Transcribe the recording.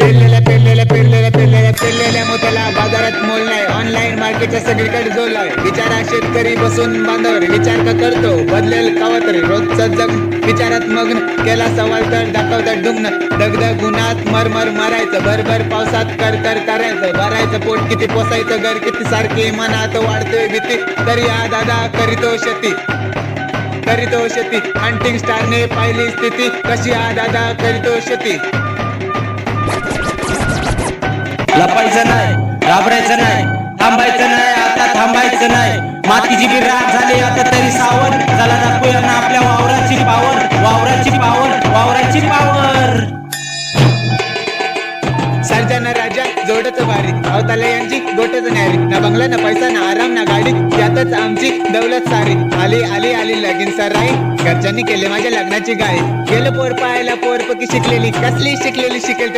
पेरलेल्या मोत्याला बाजारात मोल नाही. ऑनलाईन मार्केटच्या सगळीकडे जोल आहे. बिचारा शेतकरी बसून बांधावर विचार का करतो, बदलेल कावा तरी रोजचं जग विचारात मग्न. केला सवाल तर दाखवतात डुंगण. दगदग उन्हात मरमर मारायचं, भरभर पावसात कर करायचं. भरायचं पोट किती, पोसायचं घर किती, सारखी मनात वाढतोय भीती. तरी हा दादा करीतो शेती. हंटिंग स्टारने पाहिली स्थिती कशी. हा दादा करीतो शेती. लपायचं नाही, घाबरायचं नाही, थांबायचं नाही, आता थांबायचं नाही. मातीची बी राख झाली आता तरी सावध. चला दाखवूया ना आपल्या वावराची पावर. सर्जना राजा जोडत भारी, अवताले यांची गोटच न्यारी. ना बंगला ना पैसा ना आराम ना गाडी, यातच आमची दौलत सारी. आली लगीन सराई, घरच्यांनी केले माझ्या लग्नाची गाई. गेलं पोर पाहायला पोर पकी शिकलेली, कसली शिकलेली शिकेल